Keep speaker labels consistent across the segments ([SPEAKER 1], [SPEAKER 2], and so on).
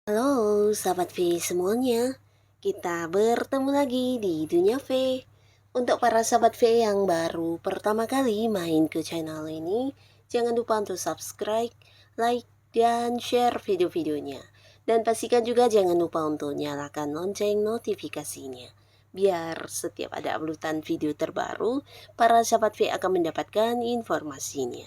[SPEAKER 1] Halo sahabat V semuanya, kita bertemu lagi di Dunia V. Untuk para sahabat V yang baru pertama kali main ke channel ini, jangan lupa untuk subscribe, like, dan share video-videonya. Dan pastikan juga jangan lupa untuk nyalakan lonceng notifikasinya. Biar setiap ada uploadan video terbaru, para sahabat V akan mendapatkan informasinya.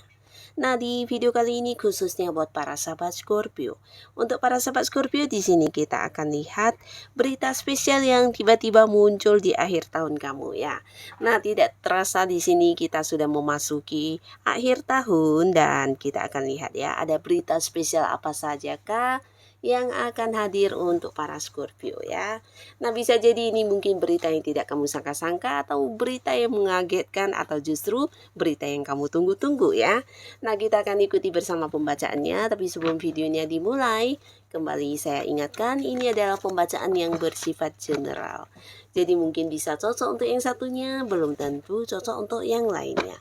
[SPEAKER 1] Nah, di video kali ini khususnya buat para sahabat Scorpio. Untuk para sahabat Scorpio, di sini kita akan lihat berita spesial yang tiba-tiba muncul di akhir tahun kamu ya. Nah, tidak terasa di sini kita sudah memasuki akhir tahun dan kita akan lihat ya, ada berita spesial apa saja kah yang akan hadir untuk para Scorpio ya. Nah, bisa jadi ini mungkin berita yang tidak kamu sangka-sangka atau berita yang mengagetkan atau justru berita yang kamu tunggu-tunggu ya. Nah, kita akan ikuti bersama pembacaannya, tapi sebelum videonya dimulai, kembali saya ingatkan ini adalah pembacaan yang bersifat general. Jadi mungkin bisa cocok untuk yang satunya, belum tentu cocok untuk yang lainnya.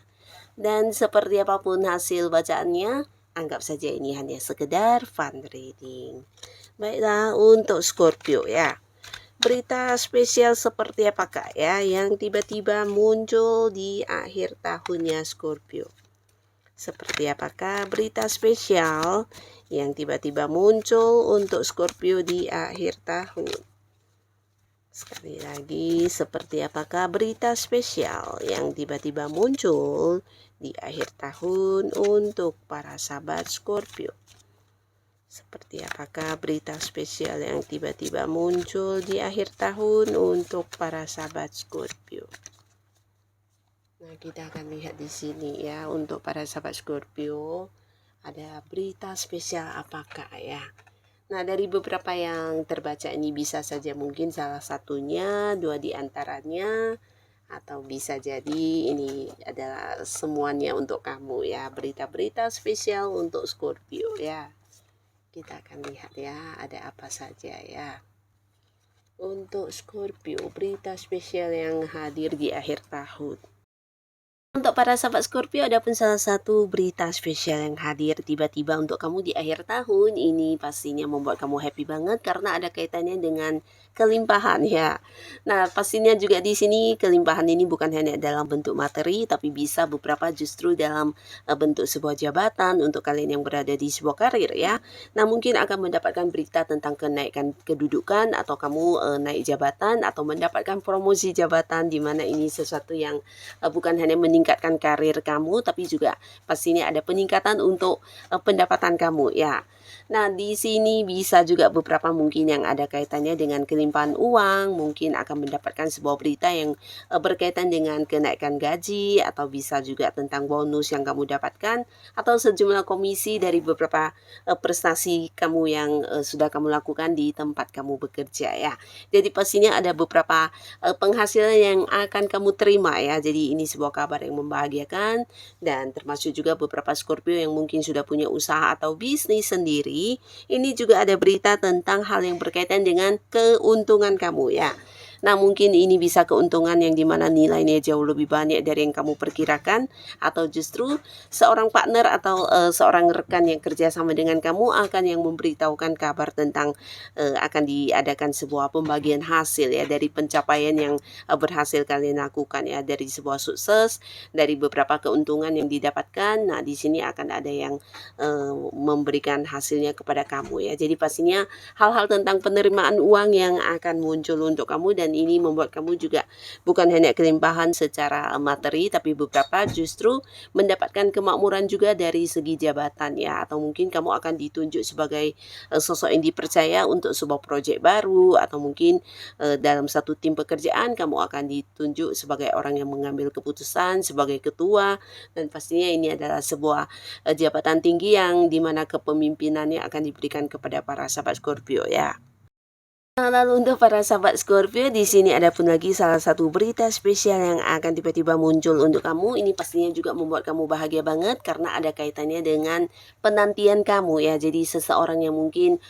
[SPEAKER 1] Dan seperti apapun hasil bacaannya, anggap saja ini hanya sekedar fun reading. Baiklah, untuk Scorpio ya. Berita spesial seperti apakah ya yang tiba-tiba muncul di akhir tahunnya Scorpio? Seperti apakah berita spesial yang tiba-tiba muncul untuk Scorpio di akhir tahun? Sekali lagi, seperti apakah berita spesial yang tiba-tiba muncul di akhir tahun untuk para sahabat Scorpio? Seperti apakah berita spesial yang tiba-tiba muncul di akhir tahun untuk para sahabat Scorpio? Nah, kita akan lihat di sini ya, untuk para sahabat Scorpio ada berita spesial apakah ya. Nah, dari beberapa yang terbaca ini bisa saja mungkin salah satunya, dua di antaranya, atau bisa jadi ini adalah semuanya untuk kamu ya, berita-berita spesial untuk Scorpio ya. Kita akan lihat ya, ada apa saja ya. Untuk Scorpio, berita spesial yang hadir di akhir tahun. Untuk para sahabat Scorpio, ada pun salah satu berita spesial yang hadir tiba-tiba untuk kamu di akhir tahun. Ini pastinya membuat kamu happy banget karena ada kaitannya dengan kelimpahan ya. Nah, pastinya juga di sini kelimpahan ini bukan hanya dalam bentuk materi, tapi bisa beberapa justru dalam bentuk sebuah jabatan untuk kalian yang berada di sebuah karir ya. Nah, mungkin akan mendapatkan berita tentang kenaikan kedudukan atau kamu naik jabatan atau mendapatkan promosi jabatan, di mana ini sesuatu yang bukan hanya meningkatkan karir kamu, tapi juga pastinya ada peningkatan untuk pendapatan kamu ya. Nah, di sini bisa juga beberapa mungkin yang ada kaitannya dengan kelimpahan uang, mungkin akan mendapatkan sebuah berita yang berkaitan dengan kenaikan gaji, atau bisa juga tentang bonus yang kamu dapatkan, atau sejumlah komisi dari beberapa prestasi kamu yang sudah kamu lakukan di tempat kamu bekerja ya. Jadi pastinya ada beberapa penghasilan yang akan kamu terima ya. Jadi ini sebuah kabar yang membahagiakan, dan termasuk juga beberapa Scorpio yang mungkin sudah punya usaha atau bisnis sendiri. Ini juga ada berita tentang hal yang berkaitan dengan keuntungan kamu ya. Nah, mungkin ini bisa keuntungan yang dimana nilainya jauh lebih banyak dari yang kamu perkirakan, atau justru seorang partner atau seorang rekan yang kerja sama dengan kamu akan yang memberitahukan kabar tentang akan diadakan sebuah pembagian hasil ya dari pencapaian yang berhasil kalian lakukan ya, dari sebuah sukses, dari beberapa keuntungan yang didapatkan. Nah, di sini akan ada yang memberikan hasilnya kepada kamu ya. Jadi pastinya hal-hal tentang penerimaan uang yang akan muncul untuk kamu, dan ini membuat kamu juga bukan hanya kelimpahan secara materi, tapi beberapa justru mendapatkan kemakmuran juga dari segi jabatan ya, atau mungkin kamu akan ditunjuk sebagai sosok yang dipercaya untuk sebuah proyek baru, atau mungkin dalam satu tim pekerjaan kamu akan ditunjuk sebagai orang yang mengambil keputusan sebagai ketua, dan pastinya ini adalah sebuah jabatan tinggi yang dimana kepemimpinannya akan diberikan kepada para sahabat Scorpio ya. Nah, lalu untuk para sahabat Scorpio, di sini ada pun lagi salah satu berita spesial yang akan tiba-tiba muncul untuk kamu. Ini pastinya juga membuat kamu bahagia banget karena ada kaitannya dengan penantian kamu ya. Jadi seseorang yang mungkin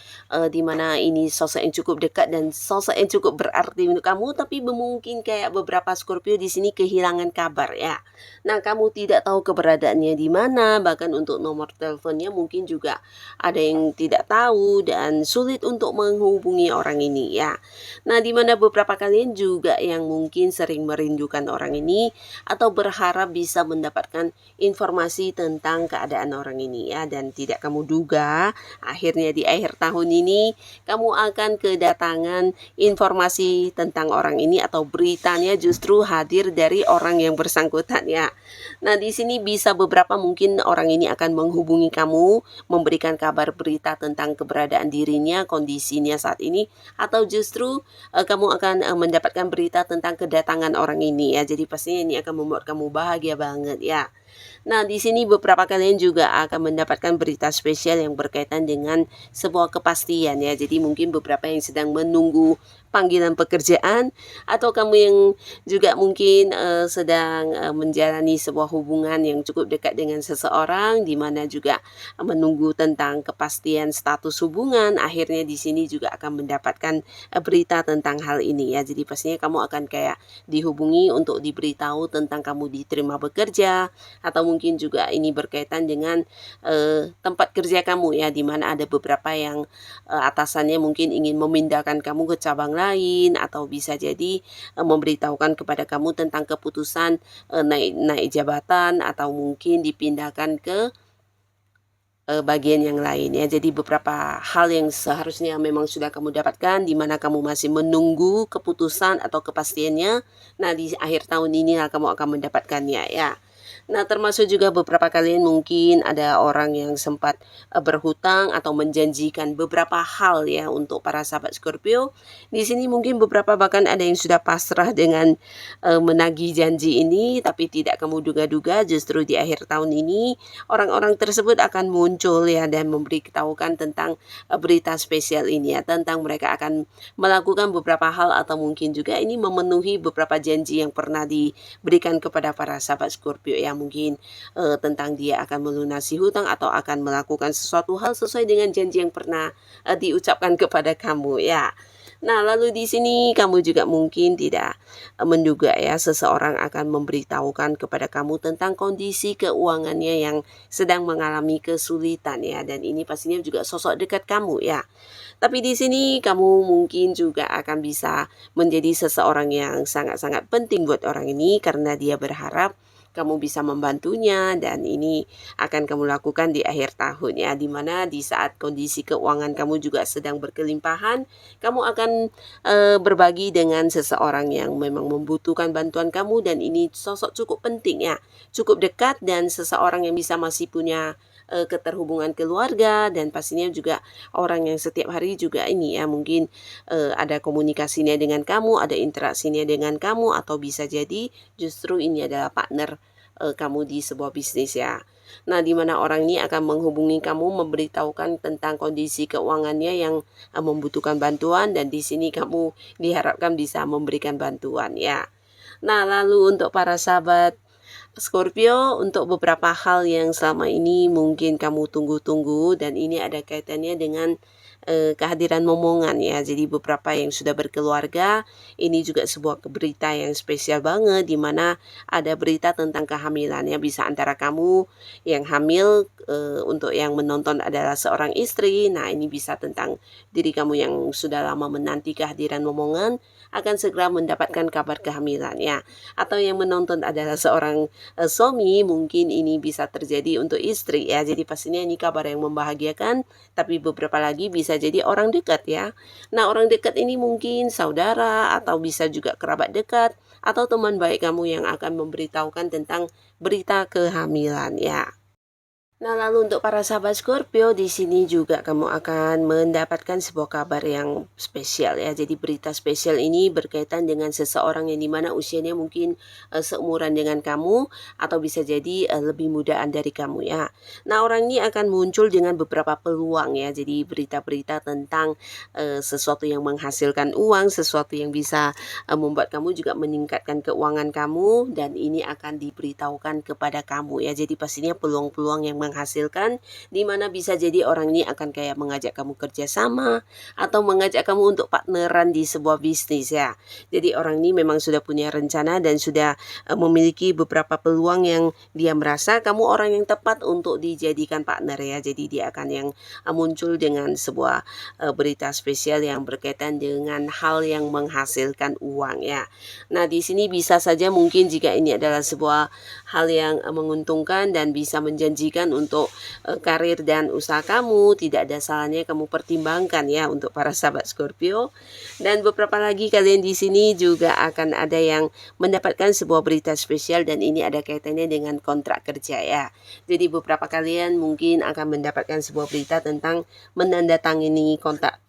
[SPEAKER 1] di mana ini sosok yang cukup dekat dan sosok yang cukup berarti untuk kamu, tapi mungkin kayak beberapa Scorpio di sini kehilangan kabar ya. Nah, kamu tidak tahu keberadaannya di mana, bahkan untuk nomor teleponnya mungkin juga ada yang tidak tahu dan sulit untuk menghubungi orang ini ya. Nah, di mana beberapa kalian juga yang mungkin sering merindukan orang ini atau berharap bisa mendapatkan informasi tentang keadaan orang ini ya, dan tidak kamu duga akhirnya di akhir tahun ini kamu akan kedatangan informasi tentang orang ini atau beritanya justru hadir dari orang yang bersangkutan ya. Nah, di sini bisa beberapa mungkin orang ini akan menghubungi kamu, memberikan kabar berita tentang keberadaan dirinya, kondisinya saat ini, atau justru kamu akan mendapatkan berita tentang kedatangan orang ini ya. Jadi pastinya ini akan membuat kamu bahagia banget ya. Nah, di sini beberapa kalian juga akan mendapatkan berita spesial yang berkaitan dengan sebuah kepastian ya. Jadi mungkin beberapa yang sedang menunggu panggilan pekerjaan atau kamu yang juga mungkin sedang menjalani sebuah hubungan yang cukup dekat dengan seseorang di mana juga menunggu tentang kepastian status hubungan, akhirnya di sini juga akan mendapatkan berita tentang hal ini ya. Jadi pastinya kamu akan kayak dihubungi untuk diberitahu tentang kamu diterima bekerja atau mungkin juga ini berkaitan dengan tempat kerja kamu ya, di mana ada beberapa yang atasannya mungkin ingin memindahkan kamu ke cabang lain atau bisa jadi memberitahukan kepada kamu tentang keputusan naik jabatan atau mungkin dipindahkan ke bagian yang lain ya. Jadi beberapa hal yang seharusnya memang sudah kamu dapatkan di mana kamu masih menunggu keputusan atau kepastiannya. Nah, di akhir tahun ini kamu akan mendapatkannya ya. Nah, termasuk juga beberapa kalian mungkin ada orang yang sempat berhutang atau menjanjikan beberapa hal ya untuk para sahabat Scorpio. Di sini mungkin beberapa bahkan ada yang sudah pasrah dengan menagih janji ini, tapi tidak kamu duga-duga justru di akhir tahun ini orang-orang tersebut akan muncul ya dan memberitahukan tentang berita spesial ini ya, tentang mereka akan melakukan beberapa hal atau mungkin juga ini memenuhi beberapa janji yang pernah diberikan kepada para sahabat Scorpio ya. Mungkin tentang dia akan melunasi hutang atau akan melakukan sesuatu hal sesuai dengan janji yang pernah diucapkan kepada kamu ya. Nah, lalu di sini kamu juga mungkin tidak menduga ya seseorang akan memberitahukan kepada kamu tentang kondisi keuangannya yang sedang mengalami kesulitan ya, dan ini pastinya juga sosok dekat kamu ya. Tapi di sini kamu mungkin juga akan bisa menjadi seseorang yang sangat-sangat penting buat orang ini karena dia berharap kamu bisa membantunya dan ini akan kamu lakukan di akhir tahun ya, dimana di saat kondisi keuangan kamu juga sedang berkelimpahan, kamu akan berbagi dengan seseorang yang memang membutuhkan bantuan kamu dan ini sosok cukup penting ya, cukup dekat dan seseorang yang bisa masih punya keterhubungan keluarga dan pastinya juga orang yang setiap hari juga ini ya mungkin ada komunikasinya dengan kamu, ada interaksinya dengan kamu atau bisa jadi justru ini adalah partner kamu di sebuah bisnis ya. Nah, di mana orang ini akan menghubungi kamu memberitahukan tentang kondisi keuangannya yang membutuhkan bantuan dan di sini kamu diharapkan bisa memberikan bantuan ya. Nah, lalu untuk para sahabat Scorpio, untuk beberapa hal yang selama ini mungkin kamu tunggu-tunggu dan ini ada kaitannya dengan kehadiran momongan ya. Jadi beberapa yang sudah berkeluarga, ini juga sebuah berita yang spesial banget di mana ada berita tentang kehamilannya bisa antara kamu yang hamil untuk yang menonton adalah seorang istri. Nah, ini bisa tentang diri kamu yang sudah lama menanti kehadiran momongan akan segera mendapatkan kabar kehamilan ya. Atau yang menonton adalah seorang suami, mungkin ini bisa terjadi untuk istri ya. Jadi pastinya ini kabar yang membahagiakan, tapi beberapa lagi bisa jadi orang dekat ya. Nah, orang dekat ini mungkin saudara atau bisa juga kerabat dekat atau teman baik kamu yang akan memberitahukan tentang berita kehamilan ya. Nah, lalu untuk para sahabat Scorpio, di sini juga kamu akan mendapatkan sebuah kabar yang spesial ya. Jadi berita spesial ini berkaitan dengan seseorang yang dimana usianya mungkin seumuran dengan kamu atau bisa jadi lebih mudaan dari kamu ya. Nah, orang ini akan muncul dengan beberapa peluang ya. Jadi berita-berita tentang sesuatu yang menghasilkan uang, sesuatu yang bisa membuat kamu juga meningkatkan keuangan kamu, dan ini akan diberitahukan kepada kamu ya. Jadi pastinya peluang-peluang yang menghasilkan, di mana bisa jadi orang ini akan kayak mengajak kamu kerjasama atau mengajak kamu untuk partneran di sebuah bisnis ya. Jadi orang ini memang sudah punya rencana dan sudah memiliki beberapa peluang yang dia merasa kamu orang yang tepat untuk dijadikan partner ya. Jadi dia akan yang muncul dengan sebuah berita spesial yang berkaitan dengan hal yang menghasilkan uang ya. Nah, di sini bisa saja mungkin jika ini adalah sebuah hal yang menguntungkan dan bisa menjanjikan untuk karir dan usaha kamu, tidak ada salahnya kamu pertimbangkan ya untuk para sahabat Scorpio. Dan beberapa lagi kalian di sini juga akan ada yang mendapatkan sebuah berita spesial, dan ini ada kaitannya dengan kontrak kerja ya. Jadi beberapa kalian mungkin akan mendapatkan sebuah berita tentang menandatangani kontrak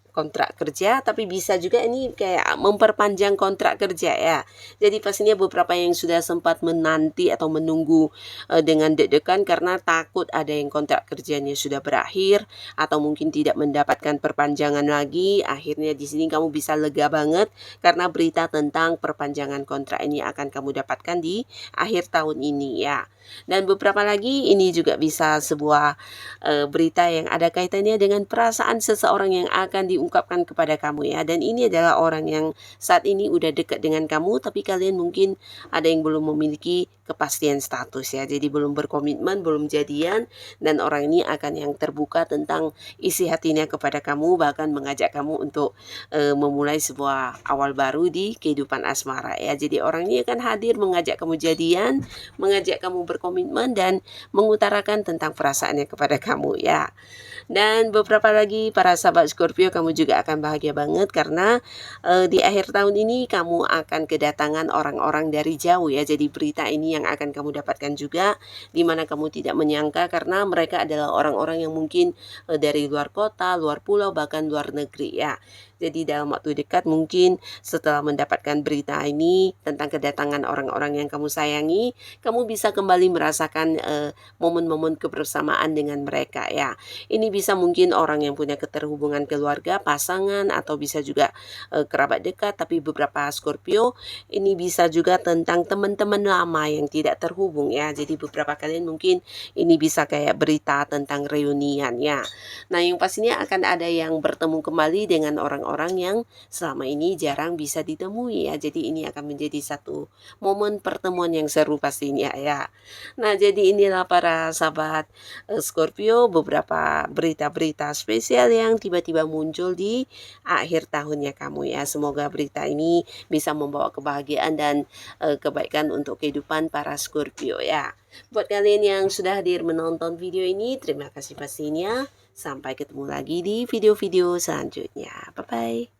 [SPEAKER 1] kerja, tapi bisa juga ini kayak memperpanjang kontrak kerja ya. Jadi pastinya beberapa yang sudah sempat menanti atau menunggu dengan deg-degan karena takut ada yang kontrak kerjanya sudah berakhir atau mungkin tidak mendapatkan perpanjangan lagi, akhirnya di sini kamu bisa lega banget karena berita tentang perpanjangan kontrak ini akan kamu dapatkan di akhir tahun ini ya. Dan beberapa lagi ini juga bisa sebuah berita yang ada kaitannya dengan perasaan seseorang yang akan diungkapkan kepada kamu ya. Dan ini adalah orang yang saat ini udah dekat dengan kamu, tapi kalian mungkin ada yang belum memiliki kepastian status ya. Jadi belum berkomitmen, belum jadian, dan orang ini akan yang terbuka tentang isi hatinya kepada kamu, bahkan mengajak kamu untuk memulai sebuah awal baru di kehidupan asmara ya. Jadi orang ini akan hadir mengajak kamu jadian, mengajak kamu berkomitmen dan mengutarakan tentang perasaannya kepada kamu ya. Dan beberapa lagi para sahabat Scorpio, kamu juga akan bahagia banget karena di akhir tahun ini kamu akan kedatangan orang-orang dari jauh ya. Jadi berita ini yang akan kamu dapatkan juga, di mana kamu tidak menyangka karena mereka adalah orang-orang yang mungkin dari luar kota, luar pulau, bahkan luar negeri ya. Jadi dalam waktu dekat mungkin setelah mendapatkan berita ini tentang kedatangan orang-orang yang kamu sayangi, kamu bisa kembali merasakan momen-momen kebersamaan dengan mereka ya. Ini bisa mungkin orang yang punya keterhubungan keluarga, pasangan, atau bisa juga kerabat dekat. Tapi beberapa Scorpio ini bisa juga tentang teman-teman lama yang tidak terhubung ya. Jadi beberapa kalian mungkin ini bisa kayak berita tentang reunian ya. Nah, yang pastinya akan ada yang bertemu kembali dengan orang-orang yang selama ini jarang bisa ditemui ya. Jadi ini akan menjadi satu momen pertemuan yang seru pastinya ya. Nah, jadi inilah para sahabat Scorpio, beberapa berita-berita spesial yang tiba-tiba muncul di akhir tahunnya kamu ya. Semoga berita ini bisa membawa kebahagiaan dan kebaikan untuk kehidupan para Scorpio ya. Buat kalian yang sudah hadir menonton video ini, terima kasih pastinya. Sampai ketemu lagi di video-video selanjutnya. Bye-bye.